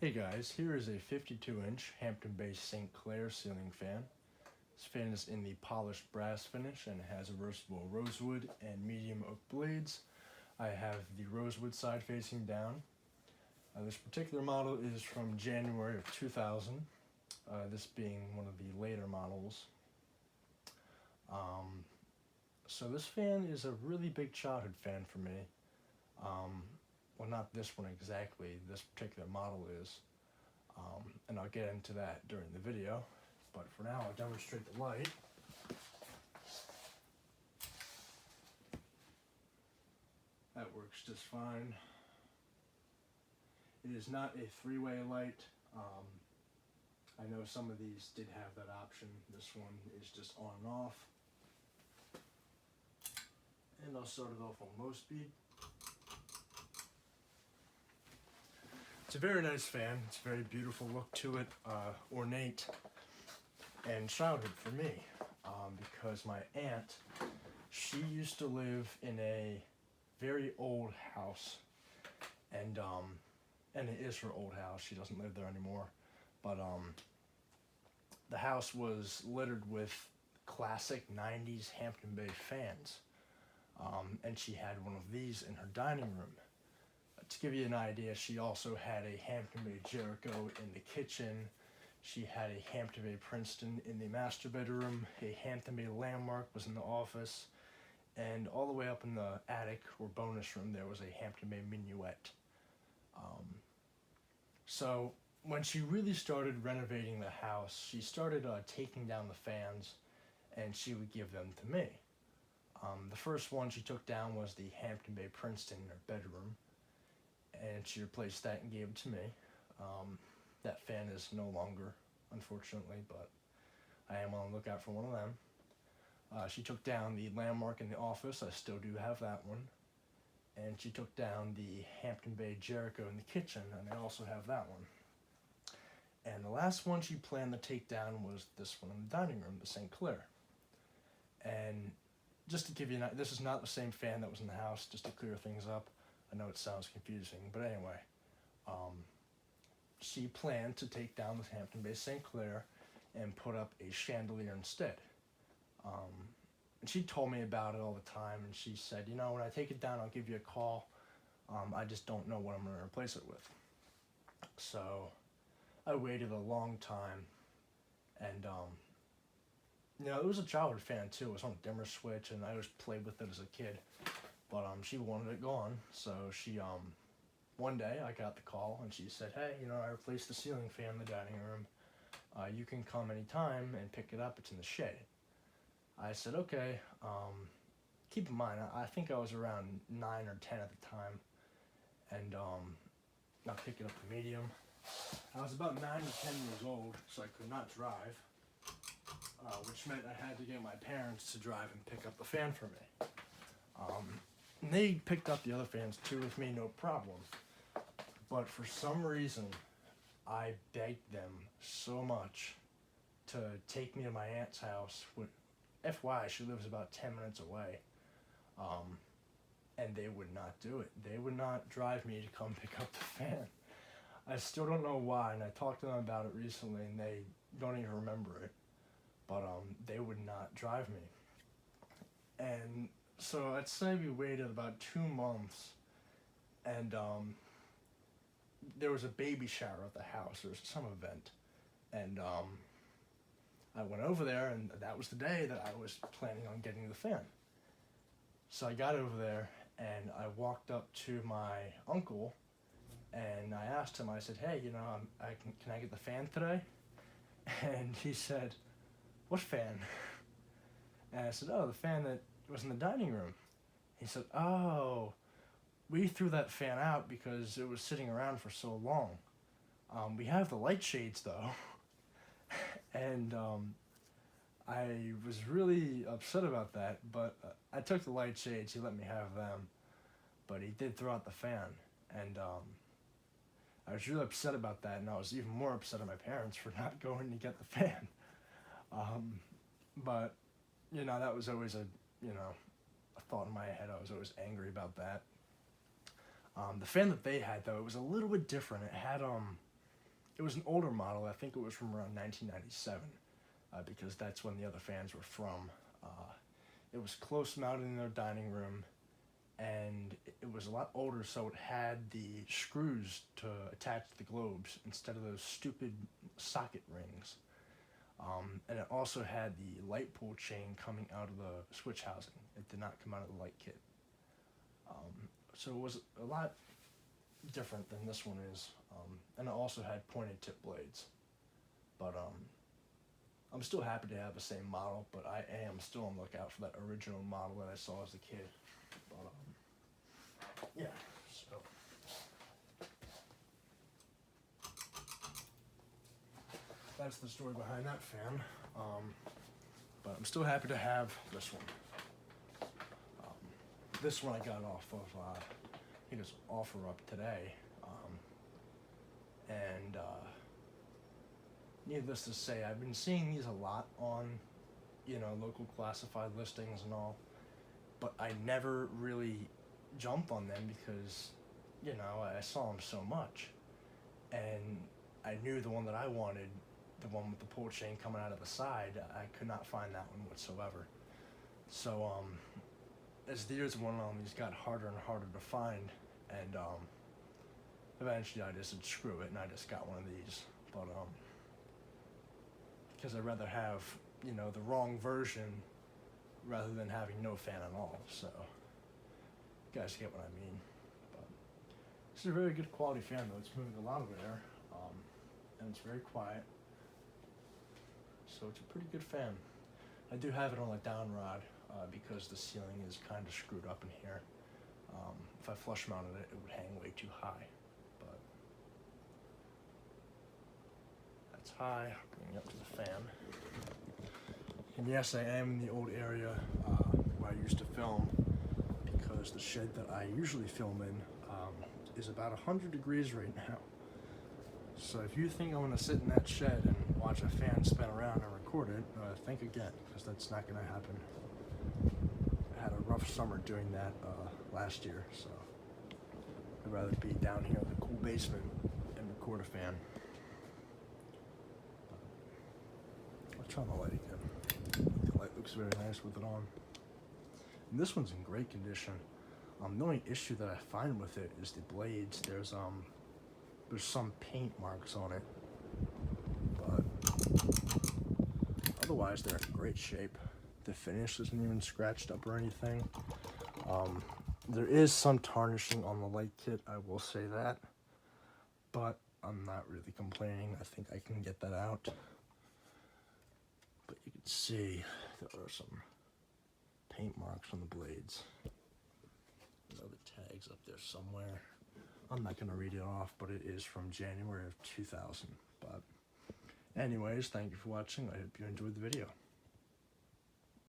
Hey guys, here is a 52-inch Hampton Bay St. ceiling fan. This fan is in the polished brass finish and it has reversible rosewood and medium oak blades. I have the rosewood side facing down. This particular model is from January of 2000, this being one of the later models. So this fan is a really big childhood fan for me. Well, not this one exactly, this particular model is. And I'll get into that during the video. But for now, I'll demonstrate the light. That works just fine. It is not a three-way light. I know some of these did have that option. This one is just on and off. And I'll start it off on low speed. It's a very nice fan. It's a very beautiful look to it, ornate and childhood for me, because my aunt, she used to live in a very old house, and it is her old house. She doesn't live there anymore, but the house was littered with classic 90s Hampton Bay fans, and she had one of these in her dining room. To give you an idea, she also had a Hampton Bay Jericho in the kitchen. She had a Hampton Bay Princeton in the master bedroom. A Hampton Bay Landmark was in the office. And all the way up in the attic or bonus room, there was a Hampton Bay Minuet. So when she really started renovating the house, she started taking down the fans, and she would give them to me. The first one she took down was the Hampton Bay Princeton in her bedroom, and she replaced that and gave it to me. That fan is no longer, unfortunately, but I am on the lookout for one of them. She took down the Landmark in the office. I still do have that one. And she took down the Hampton Bay Jericho in the kitchen, and I also have that one. And the last one she planned to take down was this one in the dining room, the St. Clair. And just to give you this is not the same fan that was in the house, just to clear things up. I know it sounds confusing, but anyway, she planned to take down the Hampton Bay St. Clair and put up a chandelier instead. And she told me about it all the time, and she said, you know, when I take it down, I'll give you a call. I just don't know what I'm going to replace it with. So I waited a long time, and it was a childhood fan too. It was on a dimmer switch, and I always played with it as a kid. But she wanted it gone, so she, one day I got the call, and she said, hey, I replaced the ceiling fan in the dining room. You can come anytime and pick it up. It's in the shed. I said, okay. Keep in mind, I think I was around 9 or 10 at the time, and I picked it up the medium. I was about 9 to 10 years old, so I could not drive, which meant I had to get my parents to drive and pick up the fan for me. And they picked up the other fans too with me, no problem. But for some reason, I begged them so much to take me to my aunt's house. FYI, she lives about 10 minutes away. And they would not do it. They would not drive me to come pick up the fan. I still don't know why, and I talked to them about it recently, and they don't even remember it. But they would not drive me. And so I'd say we waited about 2 months, and there was a baby shower at the house. There was some event, and I went over there, and that was the day that I was planning on getting the fan. So I got over there, and I walked up to my uncle, and I asked him, I said, hey, can I get the fan today? And he said, what fan? And I said, oh, the fan that was in the dining room. He said, oh, we threw that fan out because it was sitting around for so long. We have the light shades though. And I was really upset about that, but I took the light shades. He let me have them, but he did throw out the fan. And I was really upset about that, and I was even more upset at my parents for not going to get the fan. But that was always a thought in my head. I was always angry about that. The fan that they had, though, it was a little bit different. It had it was an older model. I think it was from around 1997, because that's when the other fans were from. It was close mounted in their dining room, and it was a lot older, so it had the screws to attach the globes instead of those stupid socket rings. And it also had the light pole chain coming out of the switch housing. It did not come out of the light kit. So it was a lot different than this one is. And it also had pointed tip blades. But I'm still happy to have the same model, but I am still on the lookout for that original model that I saw as a kid. But yeah, so that's the story behind that fan. But I'm still happy to have this one. This one I got off of, I think it's OfferUp today. And needless to say, I've been seeing these a lot on, local classified listings and all, but I never really jumped on them because, I saw them so much. And I knew the one that I wanted, the one with the pull chain coming out of the side, I could not find that one whatsoever. So, as the years went on, these got harder and harder to find, and eventually I just said screw it, and I just got one of these. But because I'd rather have the wrong version rather than having no fan at all. So you guys get what I mean. But this is a very good quality fan though. It's moving a lot of air, and it's very quiet. So it's a pretty good fan. I do have it on a down rod because the ceiling is kind of screwed up in here. If I flush mounted it, it would hang way too high. But that's high. Bring it up to the fan. And yes, I am in the old area where I used to film, because the shed that I usually film in is about 100 degrees right now. So if you think I'm going to sit in that shed and watch a fan spin around and record it, think again, because that's not going to happen. I had a rough summer doing that last year, so I'd rather be down here in the cool basement and record a fan. I'll turn the light again. The light looks very nice with it on. And this one's in great condition. The only issue that I find with it is the blades. There's some paint marks on it, but otherwise they're in great shape. The finish isn't even scratched up or anything. There is some tarnishing on the light kit, I will say that, but I'm not really complaining. I think I can get that out. But you can see there are some paint marks on the blades. The tags up there somewhere. I'm not going to read it off, but it is from January of 2000. But anyways, thank you for watching. I hope you enjoyed the video.